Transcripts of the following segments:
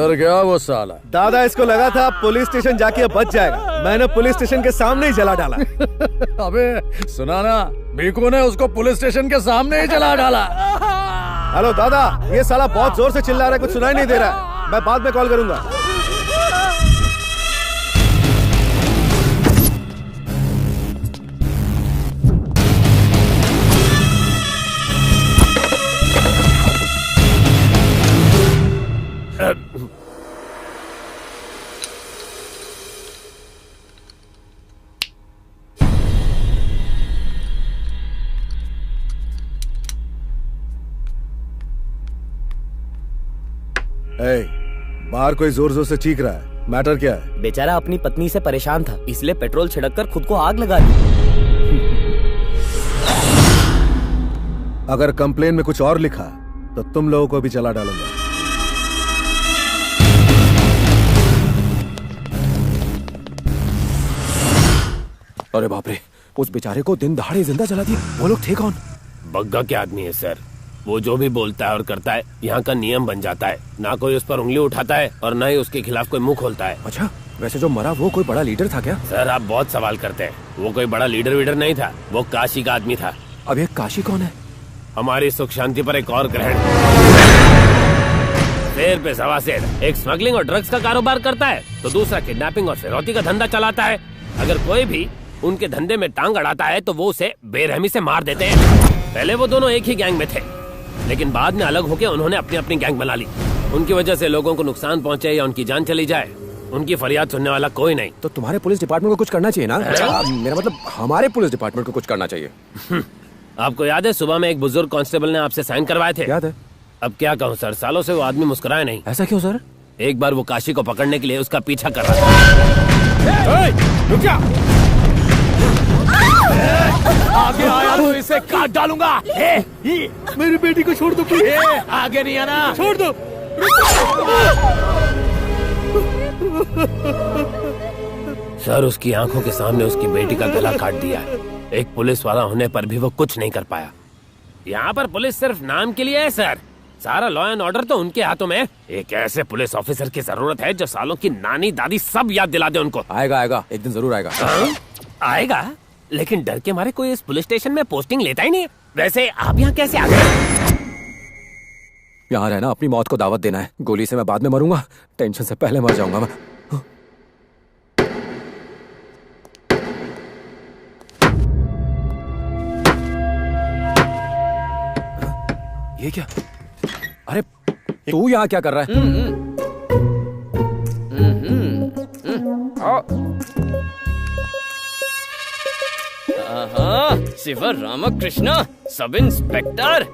किधर गया वो साला? दादा इसको लगा था पुलिस स्टेशन जाके बच जाएगा, मैंने पुलिस स्टेशन के सामने ही जला डाला। अबे सुना ना, बीकू ने उसको पुलिस स्टेशन के सामने ही जला डाला। हेलो दादा, ये साला बहुत जोर से चिल्ला रहा है, कुछ सुनाई नहीं दे रहा है। मैं बाद में कॉल करूंगा। बाहर कोई जोर जोर से चीख रहा है, मैटर क्या है? बेचारा अपनी पत्नी से परेशान था, इसलिए पेट्रोल छिड़ककर खुद को आग लगा दी। अगर कंप्लेन में कुछ और लिखा तो तुम लोगों को भी जला डालूंगा। अरे बाप रे, उस बेचारे को दिन दहाड़े जिंदा जला दिया। वो लोग थे कौन? बग्गा के आदमी है सर, वो जो भी बोलता है और करता है यहाँ का नियम बन जाता है। ना कोई उस पर उंगली उठाता है और ना ही उसके खिलाफ कोई मुंह खोलता है। अच्छा, वैसे जो मरा वो कोई बड़ा लीडर था क्या? सर आप बहुत सवाल करते हैं, वो कोई बड़ा लीडर नहीं था, वो काशी का आदमी था। अब ये काशी कौन है? हमारी सुख शांति पर एक और ग्रहण। शेर पे सवा शेर, एक स्मगलिंग और ड्रग्स का कारोबार करता है तो दूसरा किडनैपिंग और फिरौती का धंधा चलाता है। अगर कोई भी उनके धंधे में टांग अड़ाता है तो वो उसे बेरहमी से मार देते हैं। पहले वो दोनों एक ही गैंग में थे, लेकिन बाद में अलग होकर उन्होंने अपनी अपनी गैंग बना ली। उनकी वजह से लोगों को नुकसान पहुंचे या उनकी जान चली जाए, उनकी फरियाद सुनने वाला कोई नहीं। तो तुम्हारे पुलिस डिपार्टमेंट को कुछ करना चाहिए ना? मेरा मतलब हमारे पुलिस डिपार्टमेंट को कुछ करना चाहिए। आपको याद है सुबह में एक बुजुर्ग कांस्टेबल ने आपसे साइन करवाए थे? याद है। अब क्या कहूँ सर, सालों से वो आदमी मुस्कुराया नहीं। ऐसा क्यों सर? एक बार वो काशी को पकड़ने के लिए उसका पीछा कर रहा था। रुक जा! आगे आया तो इसे काट डालूंगा। मेरी बेटी को छोड़ दो प्लीज। आगे नहीं आना, छोड़ दो। सर उसकी आंखों के सामने उसकी बेटी का गला काट दिया। एक पुलिस वाला होने पर भी वो कुछ नहीं कर पाया। यहाँ पर पुलिस सिर्फ नाम के लिए है सर, सारा लॉ एंड ऑर्डर तो उनके हाथों में। एक ऐसे पुलिस ऑफिसर की जरूरत है जो सालों की नानी दादी सब याद दिला दे उनको। आएगा आएगा, एक दिन जरूर आएगा। आएगा, लेकिन डर के मारे कोई इस पुलिस स्टेशन में पोस्टिंग लेता ही नहीं। वैसे आप यहाँ कैसे आ गए? यहाँ रहना अपनी मौत को दावत देना है। गोली से मैं बाद में मरूंगा, टेंशन से पहले मर जाऊंगा मैं। ये क्या? अरे तू यहाँ क्या कर रहा है? शिवर रामकृष्ण, सब इंस्पेक्टर।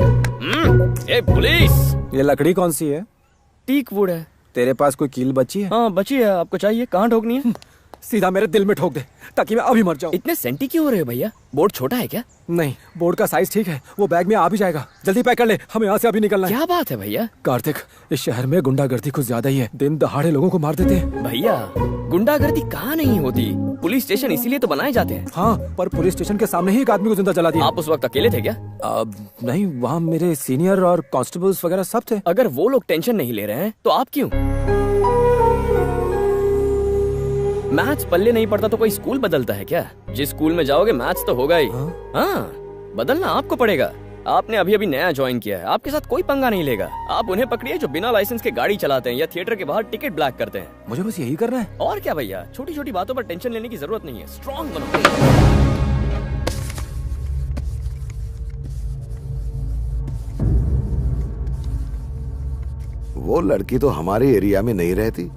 ए पुलिस! ये लकड़ी कौन सी है? टीक वुड है। तेरे पास कोई कील बची है? हाँ बची है, आपको चाहिए? कहाँ ठोकनी है? सीधा मेरे दिल में ठोक दे ताकि मैं अभी मर जाऊं। इतने सेंटी क्यों हो रहे हो भैया? बोर्ड छोटा है क्या? नहीं, बोर्ड का साइज ठीक है, वो बैग में आ भी जाएगा। जल्दी पैक कर ले, हमें यहाँ से अभी निकलना है। क्या बात है भैया? कार्तिक, इस शहर में गुंडागर्दी कुछ ज्यादा ही है। दिन दहाड़े लोगों को मार देते हैं। भैया गुंडागर्दी कहाँ नहीं होती, पुलिस स्टेशन इसीलिए तो बनाए जाते हैं। हाँ, पर पुलिस स्टेशन के सामने ही एक आदमी को जिंदा जला दिया। आप उस वक्त अकेले थे क्या? नहीं, वहाँ मेरे सीनियर और कांस्टेबल्स वगैरह सब थे। अगर वो लोग टेंशन नहीं ले रहे हैं तो आप क्यों? मैथ्स पल्ले नहीं पड़ता तो कोई स्कूल बदलता है क्या? जिस स्कूल में जाओगे मैथ्स तो होगा ही। हाँ, बदलना आपको पड़ेगा। आपने अभी अभी नया ज्वाइन किया है, आपके साथ कोई पंगा नहीं लेगा। आप उन्हें पकड़िए जो बिना लाइसेंस के गाड़ी चलाते हैं या थिएटर के बाहर टिकट ब्लैक करते हैं। मुझे बस यही करना है। और क्या भैया, छोटी छोटी बातों पर टेंशन लेने की जरूरत नहीं है। स्ट्रॉन्ग बनो। वो लड़की तो हमारे एरिया में नहीं रहती,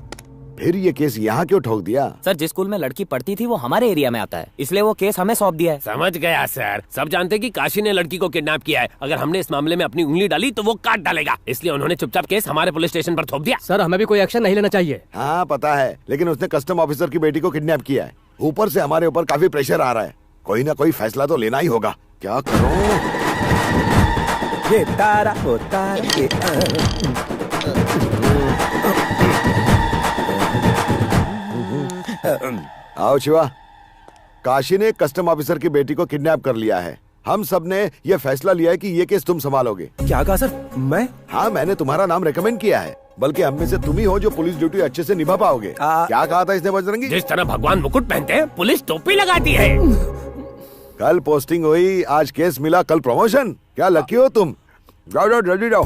फिर ये केस यहाँ क्यों ठोक दिया? सर जिस स्कूल में लड़की पढ़ती थी वो हमारे एरिया में आता है, इसलिए वो केस हमें सौंप दिया है। समझ गया सर, सब जानते हैं कि काशी ने लड़की को किडनैप किया है। अगर हमने इस मामले में अपनी उंगली डाली तो वो काट डालेगा, इसलिए उन्होंने चुपचाप केस हमारे पुलिस स्टेशन पर थोप दिया। सर हमें भी कोई एक्शन नहीं लेना चाहिए। हाँ पता है, लेकिन उसने कस्टम ऑफिसर की बेटी को किडनैप किया है। ऊपर से हमारे ऊपर काफी प्रेशर आ रहा है, कोई ना कोई फैसला तो लेना ही होगा। क्या करूं? ये तारा होता है। आओ शिवा, काशी ने कस्टम ऑफिसर की बेटी को किडनैप कर लिया है। हम सब ने ये फैसला लिया है कि ये केस तुम संभालोगे। क्या कहा सर? मैं? हाँ, मैंने तुम्हारा नाम रेकमेंड किया है। बल्कि हम में से तुम ही हो जो पुलिस ड्यूटी अच्छे से निभा पाओगे। क्या कहा था इसने बजरंगी? जिस तरह भगवान मुकुट पहनते हैं, पुलिस टोपी लगाती है। कल पोस्टिंग हुई, आज केस मिला, कल प्रमोशन। क्या लकी हो तुम। जाओ जाओ जल्दी जाओ।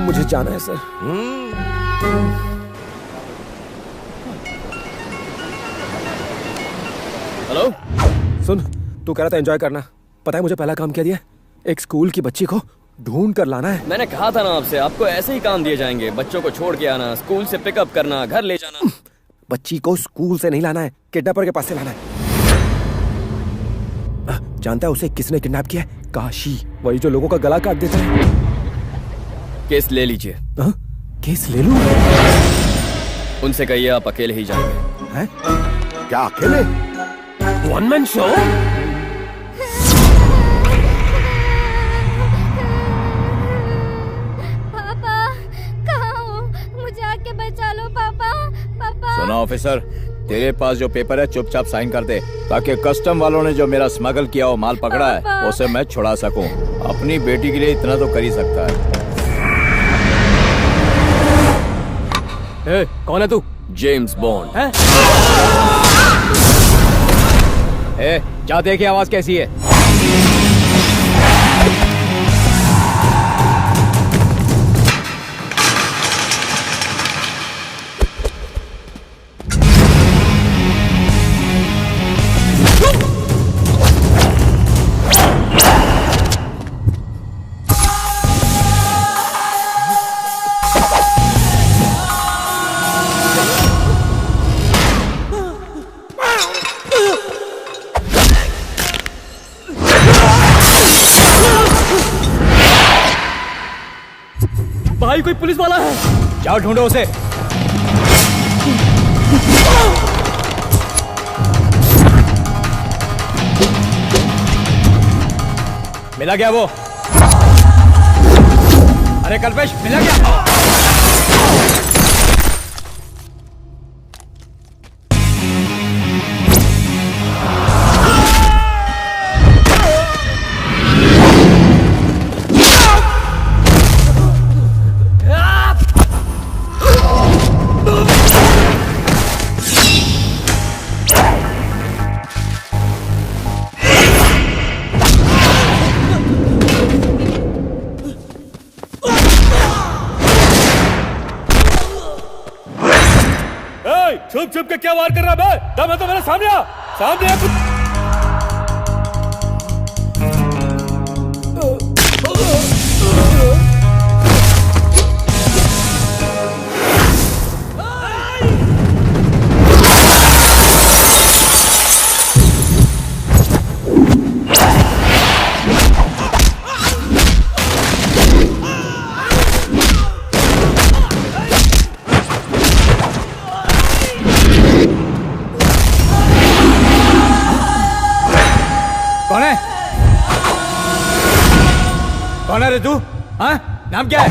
मुझे जाना है सर। हेलो। सुन, तू कह रहा था एंजॉय करना। पता है मुझे पहला काम क्या दिया? एक स्कूल की बच्ची को ढूंढ कर लाना है। मैंने कहा था ना आपसे, आपको ऐसे ही काम दिए जाएंगे। बच्चों को छोड़ के आना, स्कूल से पिकअप करना, घर ले जाना। बच्ची को स्कूल से नहीं लाना है, किडनैपर के पास से लाना है। जानता है उसे किसने किडनैप किया है? काशी, वही जो लोगों का गला काट देता है। केस ले लीजिए। केस ले लूं? उनसे कहिए आप अकेले ही जाएंगे। हैं? क्या अकेले? One man show? पापा कहाँ हो? मुझे आके बचा लो पापा। पापा सुनो ऑफिसर, तेरे पास जो पेपर है चुपचाप साइन कर दे, ताकि कस्टम वालों ने जो मेरा स्मगल किया वो माल पकड़ा है उसे मैं छुड़ा सकूं। अपनी बेटी के लिए इतना तो कर ही सकता है। ए, कौन है तू? James bond. ए, जा देखिए आवाज कैसी है। भाई कोई पुलिस वाला है। जाओ ढूंढो उसे। मिला क्या वो? अरे कल्पेश, मिला क्या? छुप छुप के क्या वार कर रहा है? दम है तो मेरे सामने आ, सामने आ। कौन है? कौन है रे तू? हाँ, नाम क्या है?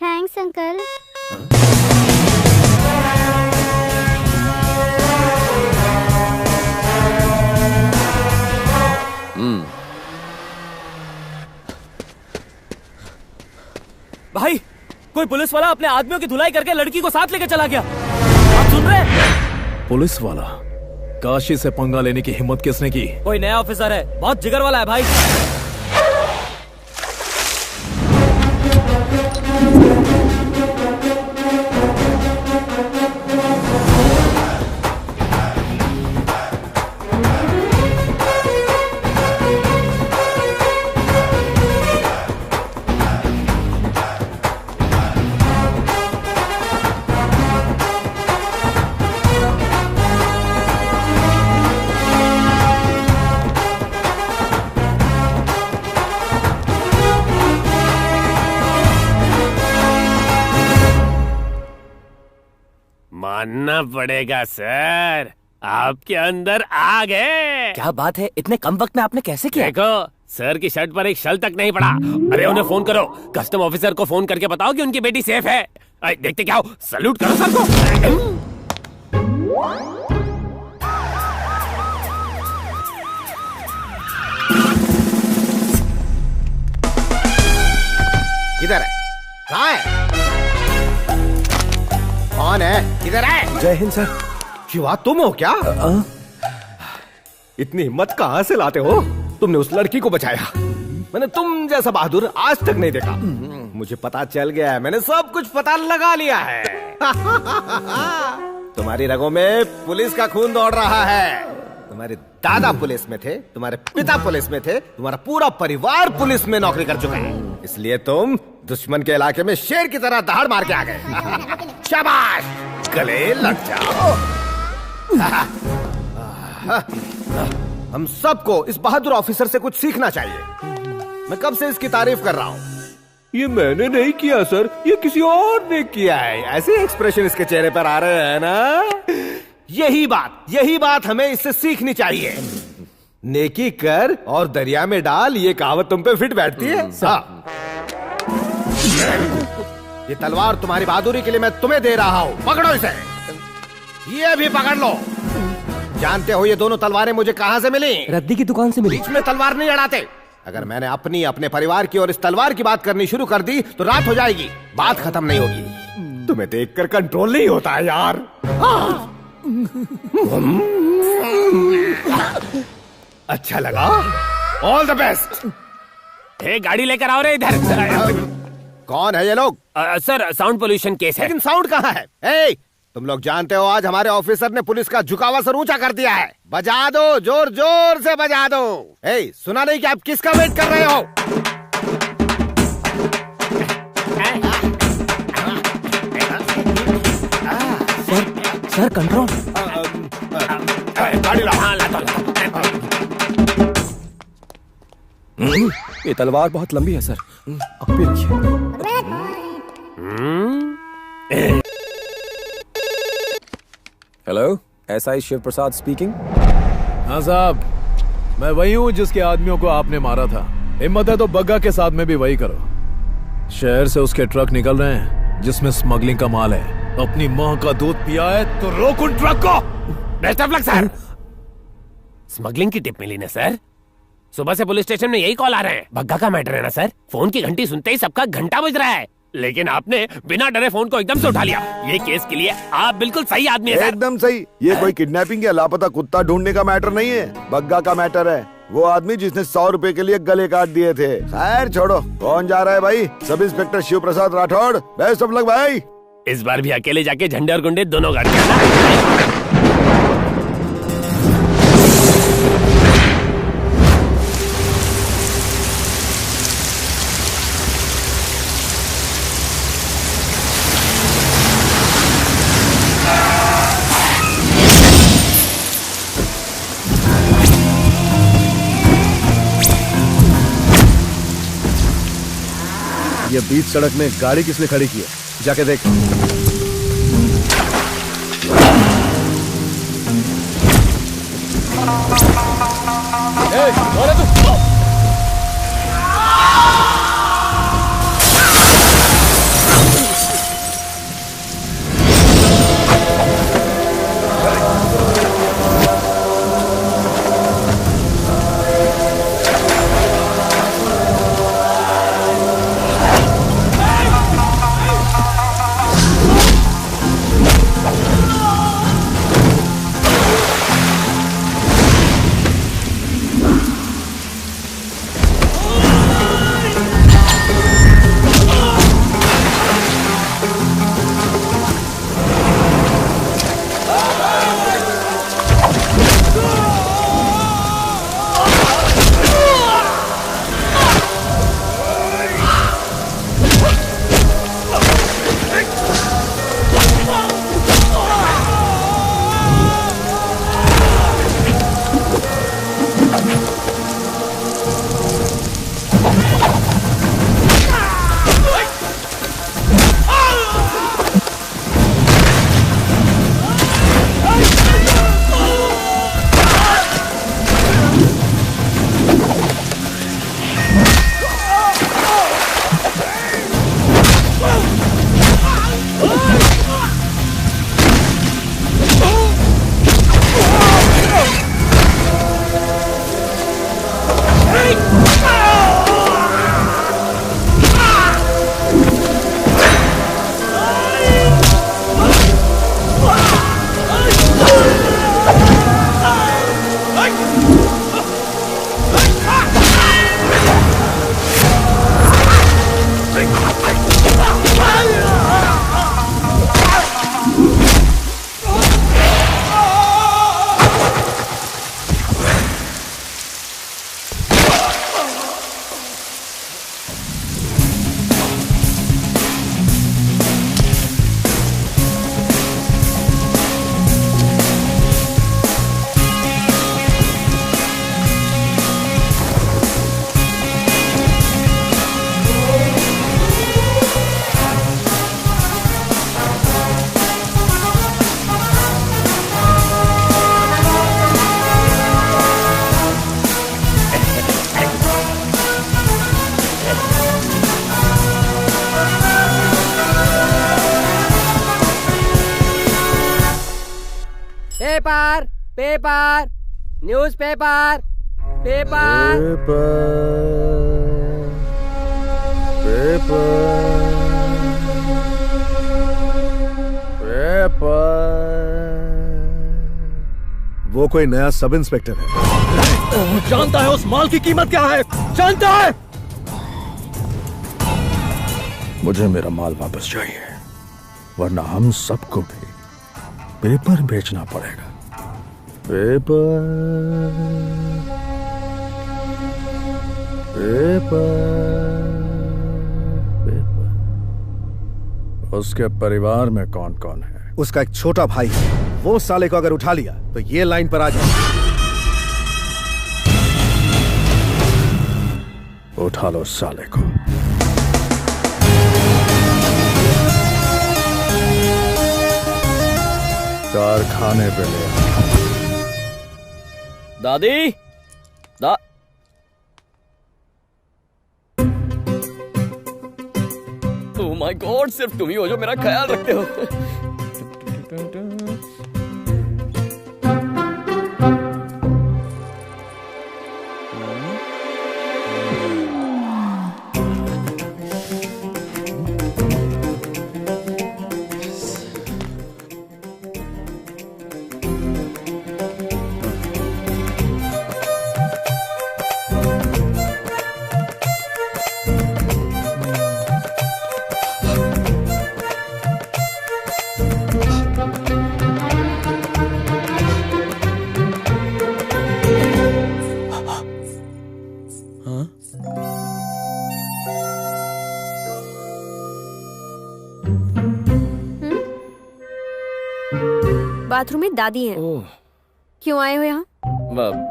Thanks uncle. भाई कोई पुलिस वाला अपने आदमियों की धुलाई करके लड़की को साथ लेके चला गया। आप सुन रहे हैं? पुलिस वाला? काशी से पंगा लेने की हिम्मत किसने की? कोई नया ऑफिसर है, बहुत जिगर वाला है भाई। मानना पड़ेगा सर, आपके अंदर आग है। क्या बात है, इतने कम वक्त में आपने कैसे किया? देखो, सर की शर्ट पर एक शल तक नहीं पड़ा। अरे उन्हें फोन करो, कस्टम ऑफिसर को फोन करके बताओ कि उनकी बेटी सेफ है। देखते क्या हो, सल्यूट करो सर को। किधर है? कहाँ है? कौन है? किधर है? जय हिंद सर। शिवा, तुम हो क्या? इतनी हिम्मत कहाँ से लाते हो? तुमने उस लड़की को बचाया। मैंने तुम जैसा बहादुर आज तक नहीं देखा। मुझे पता चल गया है, मैंने सब कुछ पता लगा लिया है। तुम्हारी रगों में पुलिस का खून दौड़ रहा है। तुम्हारे दादा पुलिस में थे, तुम्हारे पिता पुलिस में थे, तुम्हारा पूरा परिवार पुलिस में नौकरी कर चुका है। इसलिए तुम दुश्मन के इलाके में शेर की तरह दहाड़ मार के आ गए। शाबाश, गले लग जाओ। हम सबको इस बहादुर ऑफिसर से कुछ सीखना चाहिए। मैं कब से इसकी तारीफ कर रहा हूँ। ये मैंने नहीं किया सर, ये किसी और ने किया है। ऐसे एक्सप्रेशन इसके चेहरे पर आ रहे हैं ना। यही बात हमें इससे सीखनी चाहिए। नेकी कर और दरिया में डाल, ये कहावत तुम पे फिट बैठती है। हाँ। ये तलवार तुम्हारी बहादुरी के लिए मैं तुम्हें दे रहा हूँ, पकड़ो इसे। ये भी पकड़ लो। जानते हो ये दोनों तलवारें मुझे कहाँ से मिली? रद्दी की दुकान से मिली। बीच में तलवार नहीं अड़ाते। अगर मैंने अपने परिवार की और इस तलवार की बात करनी शुरू कर दी तो रात हो जाएगी, बात खत्म नहीं होगी। तुम्हें देखकर कंट्रोल नहीं होता है यार। अच्छा लगा, ऑल द बेस्ट। गाड़ी लेकर आओ रे इधर। कौन है ये लोग? सर, साउंड पोल्यूशन केस है। लेकिन साउंड कहाँ है? तुम लोग जानते हो आज हमारे ऑफिसर ने पुलिस का झुकावा सर ऊंचा कर दिया है। बजा दो, जोर जोर से बजा दो। सुना नहीं कि आप किसका वेट कर रहे हो? Sir control. गाड़ी लाओ। ये तलवार बहुत लंबी है सर, आप भी रखिए। हेलो, एसआई शिव प्रसाद स्पीकिंग। हाँ साहब, मैं वही हूँ जिसके आदमियों को आपने मारा था। हिम्मत है तो बग्गा के साथ में भी वही करो। शहर से उसके ट्रक निकल रहे हैं जिसमें स्मगलिंग का माल है। अपनी माँ का दूध पिया है तो रोक उन ट्रक को। Best of luck sir. Smuggling की टिप मिली ना सर? सुबह से पुलिस स्टेशन में यही कॉल आ रहे हैं। बग्गा का मैटर है ना सर? फोन की घंटी सुनते ही सबका घंटा बज रहा है, लेकिन आपने बिना डरे फोन को एकदम से उठा लिया। ये केस के लिए आप बिल्कुल सही आदमी है सर। एकदम सही। ये कोई किडनैपिंग या लापता कुत्ता ढूंढने का मैटर नहीं है, बग्गा का मैटर है। वो आदमी जिसने 100 रुपए के लिए गले काट दिए थे। खैर छोड़ो, कौन जा रहा है भाई? Sub inspector Shiv Prasad Rathore. Best of luck भाई। इस बार भी अकेले जाके झंडे और गुंडे दोनों गाड़ के आना। ये बीच सड़क में गाड़ी किसने खड़ी की है? जाके देख। Paper paper news paper paper वो कोई नया सब इंस्पेक्टर है। जानता है उस माल की कीमत क्या है? जानता है? मुझे मेरा माल वापस चाहिए, वरना हम सबको भी पेपर बेचना पड़ेगा। Paper paper paper. उसके परिवार में कौन कौन है? उसका एक छोटा भाई है। वो साले को अगर उठा लिया तो ये लाइन पर आ जाए। उठा लो साले को। कारखाने पे ले दादी ओह माय गॉड, सिर्फ तुम ही हो जो मेरा ख्याल रखते हो। बाथरूम में दादी हैं। क्यों आए हो यहाँ?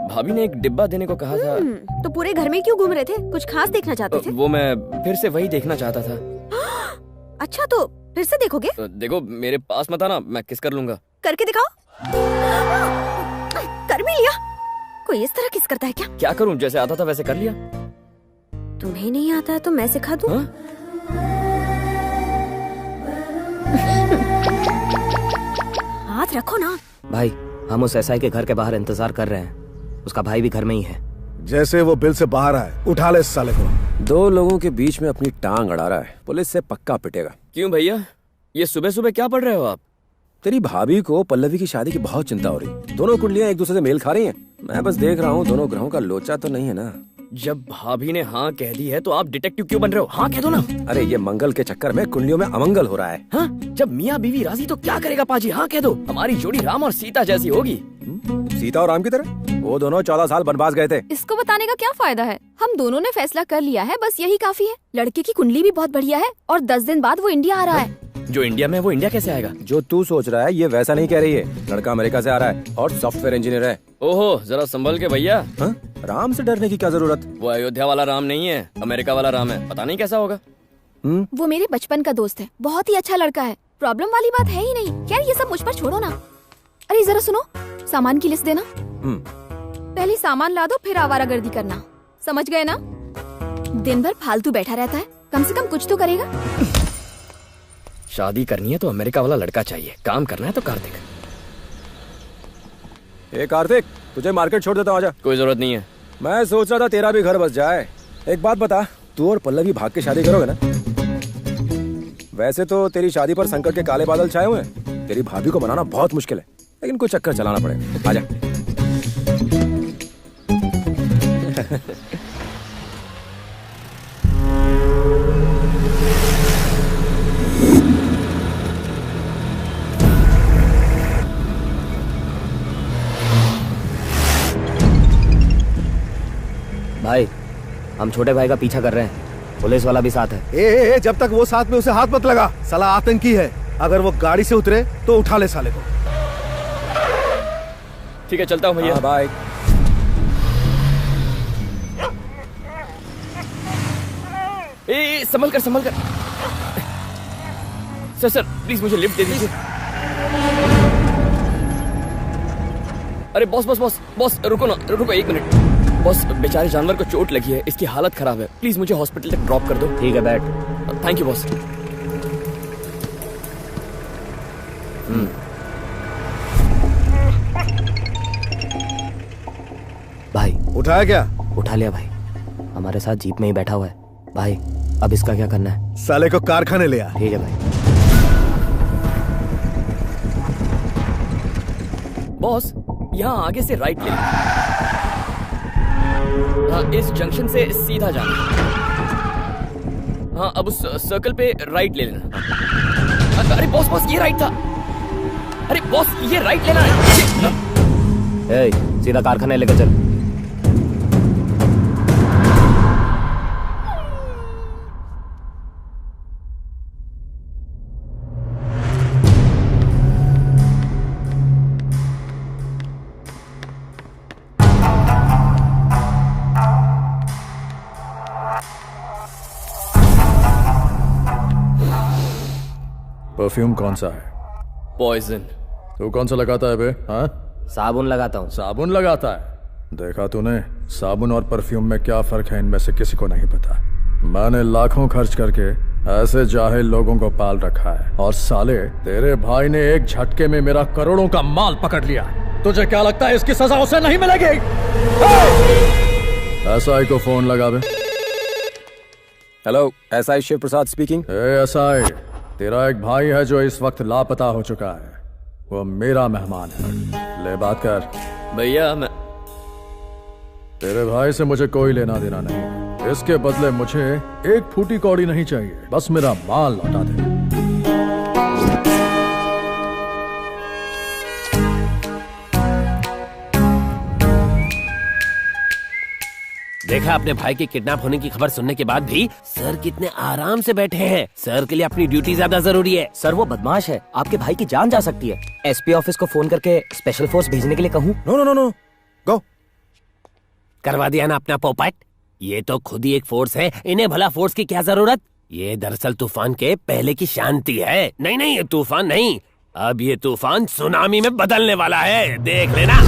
भाभी ने एक डिब्बा देने को कहा था। तो पूरे घर में क्यों घूम रहे थे? कुछ खास देखना चाहते थे? वो मैं फिर से वही देखना चाहता था। अच्छा, तो फिर से देखोगे? देखो मेरे पास मत आना, मैं किस कर लूंगा। करके दिखाओ। कर भी लिया? कोई इस तरह किस करता है क्या? क्या करूं, जैसे आता था वैसे कर लिया। तुम्हें नहीं आता है तो मैं सिखा दूं? हाथ रखो ना। भाई, हम उस एसआई के घर के बाहर इंतजार कर रहे हैं। उसका भाई भी घर में ही है। जैसे वो बिल से बाहर आए, उठा ले इस साले को। दो लोगों के बीच में अपनी टांग अड़ा रहा है, पुलिस से पक्का पिटेगा। क्यों भैया, ये सुबह सुबह क्या पढ़ रहे हो आप? तेरी भाभी को पल्लवी की शादी की बहुत चिंता हो रही। दोनों कुंडलियां एक दूसरे से मेल खा रही हैं। मैं बस देख रहा हूँ दोनों ग्रहों का लोचा तो नहीं है ना। जब भाभी ने हाँ कह दी है तो आप डिटेक्टिव क्यों बन रहे हो? हाँ कह दो ना। अरे ये मंगल के चक्कर में कुंडलियों में अमंगल हो रहा है। हाँ, जब मियाँ बीवी राजी तो क्या करेगा पाजी? हाँ कह दो, हमारी जोड़ी राम और सीता जैसी होगी। सीता और राम की तरह? वो दोनों 14 साल वनवास गए थे। इसको बताने का क्या फायदा है? हम दोनों ने फैसला कर लिया है, बस यही काफी है। लड़के की कुंडली भी बहुत बढ़िया है और 10 दिन बाद वो इंडिया आ रहा है। जो इंडिया में, वो इंडिया कैसे आएगा? जो तू सोच रहा है ये वैसा नहीं कह रही है। लड़का अमेरिका से आ रहा है और सॉफ्टवेयर इंजीनियर है। ओहो, जरा संभल के भैया। राम से डरने की क्या जरूरत? वो अयोध्या वाला राम नहीं है, अमेरिका वाला राम है। पता नहीं कैसा होगा। वो मेरे बचपन का दोस्त है, बहुत ही अच्छा लड़का है। प्रॉब्लम वाली बात है ही नहीं। क्या ये सब मुझ पर छोड़ो ना। अरे जरा सुनो, सामान की लिस्ट देना। पहले सामान ला दो, फिर आवारागर्दी करना। समझ गए ना? दिन भर फालतू बैठा रहता है, कम से कम कुछ तो करेगा। शादी करनी है तो अमेरिका वाला लड़का चाहिए, काम करना है तो कार्तिक। ए कार्तिक, तुझे मार्केट छोड़ देता हूँ, आजा। कोई जरूरत नहीं है। मैं सोच रहा था तेरा भी घर बस जाए। एक बात बता, तू और पल्लवी भाग के शादी करोगे ना? वैसे तो तेरी शादी पर संकट के काले बादल छाए हुए हैं। तेरी भाभी को मनाना बहुत मुश्किल है, लेकिन कोई चक्कर चलाना पड़ेगा। आजा। भाई, हम छोटे भाई का पीछा कर रहे हैं। पुलिस वाला भी साथ है। ए, जब तक वो साथ में, उसे हाथ मत लगा। साला आतंकी है। अगर वो गाड़ी से उतरे तो उठा ले साले को। ठीक है, चलता हूँ भैया। बाय। संभल कर, संभल कर। सर प्लीज मुझे लिफ्ट दे दीजिए। अरे बॉस बॉस बॉस बॉस, रुको ना, रुको 1 मिनट। बॉस, बेचारे जानवर को चोट लगी है, इसकी हालत खराब है। प्लीज मुझे हॉस्पिटल तक ड्रॉप कर दो। ठीक है, बैठ। Thank you boss. भाई उठाया क्या? उठा लिया भाई, हमारे साथ जीप में ही बैठा हुआ है। भाई अब इसका क्या करना है? साले को कारखाने ले आ। ठीक है भाई। बॉस, यहाँ आगे से राइट ले। हाँ, इस जंक्शन से सीधा जाना। हाँ, अब उस सर्कल पे राइट ले लेना। अरे बॉस बॉस, ये राइट था। अरे बॉस, ये राइट लेना है। सीधा कारखाने लेकर चल। परफ्यूम कौन सा है? पॉइजन। तू कौन सा लगाता है बे? हाँ, साबुन लगाता हूँ। साबुन लगाता है? देखा तूने साबुन और परफ्यूम में क्या फर्क है? इनमें से किसी को नहीं पता। मैंने लाखों खर्च करके ऐसे जाहिल लोगों को पाल रखा है, और साले तेरे भाई ने एक झटके में मेरा करोड़ों का माल पकड़ लिया। तुझे क्या लगता है इसकी सजा उसे नहीं मिलेगी? एसआई को फोन लगा बे। हेलो, एसआई शिव प्रसाद स्पीकिंग। एसआई, तेरा एक भाई है जो इस वक्त लापता हो चुका है। वो मेरा मेहमान है, ले बात कर। भैया मैं तेरे भाई से मुझे कोई लेना देना नहीं। इसके बदले मुझे एक फूटी कौड़ी नहीं चाहिए, बस मेरा माल लौटा दे। देखा अपने भाई के किडनैप होने की खबर सुनने के बाद भी सर कितने आराम से बैठे हैं। सर के लिए अपनी ड्यूटी ज्यादा जरूरी है। सर वो बदमाश है, आपके भाई की जान जा सकती है। एसपी ऑफिस को फोन करके स्पेशल फोर्स भेजने के लिए कहूँ? नो नो नो नो, गो। करवा दिया ना अपना पोपट। ये तो खुद ही एक फोर्स है, इन्हें भला फोर्स की क्या जरूरत? ये दरअसल तूफान के पहले की शांति है। नहीं नहीं, ये तूफान नहीं, अब ये तूफान सुनामी में बदलने वाला है, देख लेना।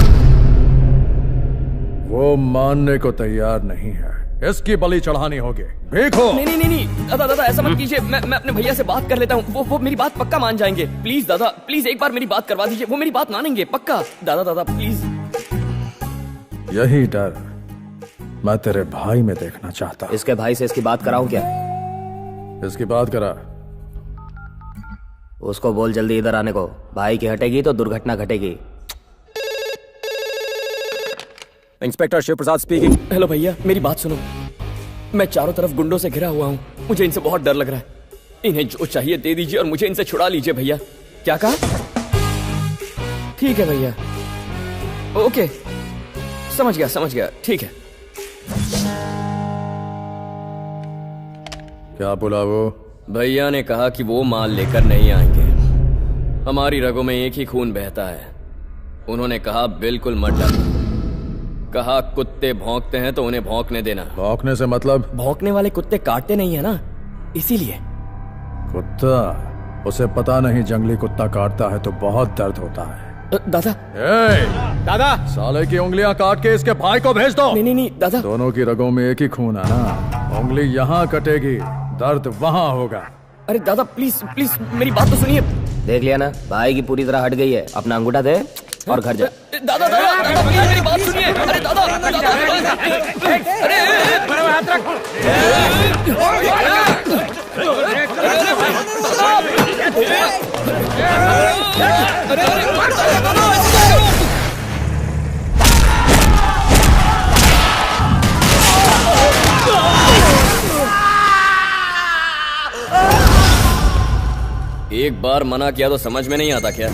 वो मानने को तैयार नहीं है, इसकी बलि चढ़ानी होगी। देखो। नहीं नहीं नहीं, दादा दादा ऐसा मत कीजिए। मैं अपने भैया से बात कर लेता हूँ। वो मेरी बात पक्का मान जाएंगे। प्लीज दादा, प्लीज एक बार मेरी बात करवा दीजिए। वो मेरी बात मानेंगे पक्का। दादा दादा प्लीज। यही डर मैं तेरे भाई में देखना चाहता। इसके भाई से इसकी बात कराऊं क्या? इसकी बात करा। उसको बोल जल्दी इधर आने को। भाई की हटेगी तो दुर्घटना घटेगी। इंस्पेक्टर शिव प्रसाद स्पीकिंग। हेलो भैया, मेरी बात सुनो। मैं चारों तरफ गुंडों से घिरा हुआ हूँ। मुझे इनसे बहुत डर लग रहा है। इन्हें जो चाहिए दे दीजिए और मुझे इनसे छुड़ा लीजिए भैया। क्या कहा? ठीक है भैया, ओके, समझ गया, ठीक है। क्या बोला वो? भैया ने कहा कि वो माल लेकर नहीं आएंगे। हमारी रगों में एक ही खून बहता है। उन्होंने कहा बिल्कुल मत डरो। कहा कुत्ते भौंकते हैं तो उन्हें भौंकने देना। भौंकने से मतलब? भौंकने वाले कुत्ते काटते नहीं है ना, इसीलिए। कुत्ता? उसे पता नहीं जंगली कुत्ता काटता है तो बहुत दर्द होता है। दादा। दादा, साले की उंगलियां काट के इसके भाई को भेज दो। नहीं दादा। दोनों की रगों में एक ही खून है ना। उंगली यहाँ कटेगी, दर्द वहाँ होगा। अरे दादा प्लीज प्लीज मेरी बात तो सुनिए। देख लिया ना, भाई की पूरी तरह हट गई है। अपना अंगूठा दे और घर जा। दादा प्लीज मेरी बात सुनिए। अरे दादा एक बार मना किया तो समझ में नहीं आता क्या?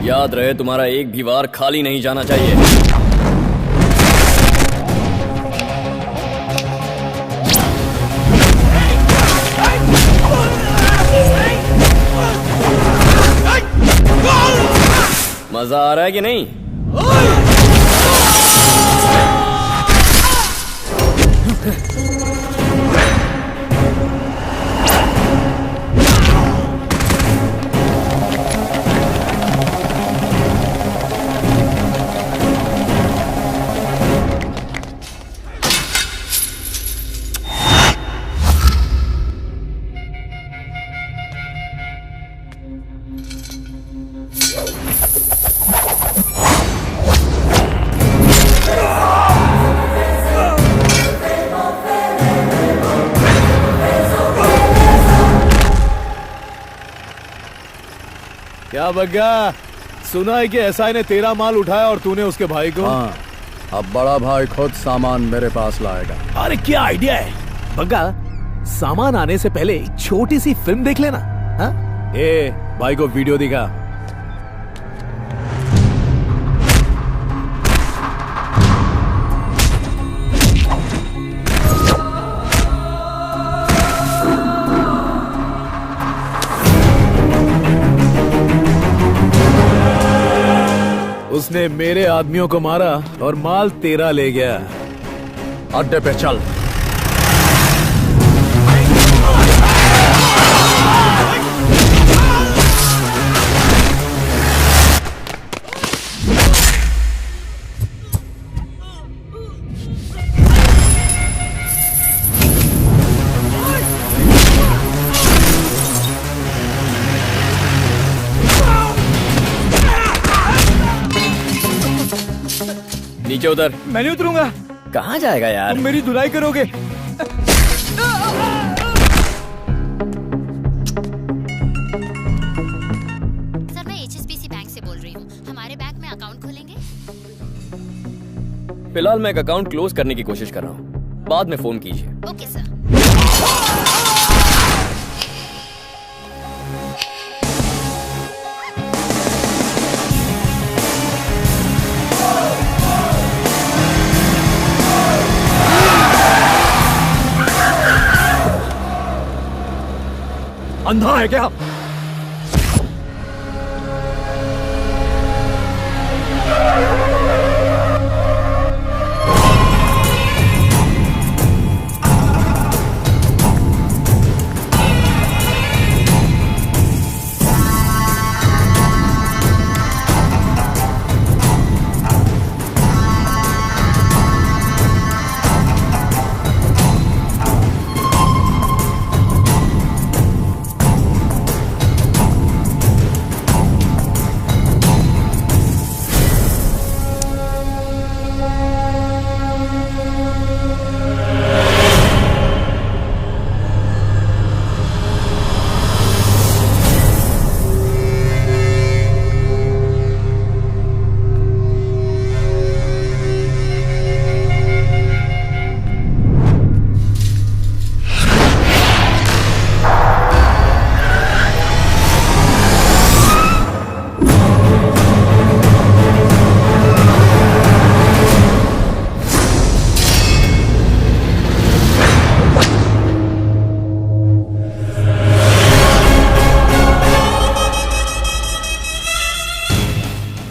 याद रहे, तुम्हारा एक भी वार खाली नहीं जाना चाहिए। मजा आ रहा है कि नहीं? क्या बग्गा, सुना है कि एसआई ने तेरा माल उठाया और तूने उसके भाई को? हाँ, अब बड़ा भाई खुद सामान मेरे पास लाएगा। अरे क्या आइडिया है बग्गा, सामान आने से पहले एक छोटी सी फिल्म देख लेना। हाँ? ए भाई को वीडियो दिखा। उसने मेरे आदमियों को मारा और माल तेरा ले गया। अड्डे पे चल। नीचे उतर। मैं नहीं उतरूंगा। कहाँ जाएगा यार? तुम मेरी धुलाई करोगे। सर मैं HSBC बैंक से बोल रही हूँ, हमारे बैंक में अकाउंट खोलेंगे? फिलहाल मैं एक अकाउंट क्लोज करने की कोशिश कर रहा हूँ, बाद में फोन कीजिए। Okay sir. अंधा है क्या?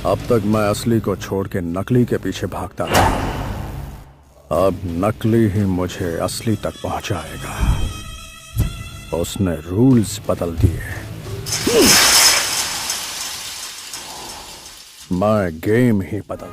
अब तक मैं असली को छोड़ के नकली के पीछे भागता था, अब नकली ही मुझे असली तक पहुंचाएगा। उसने रूल्स बदल दिए, मैं गेम ही बदल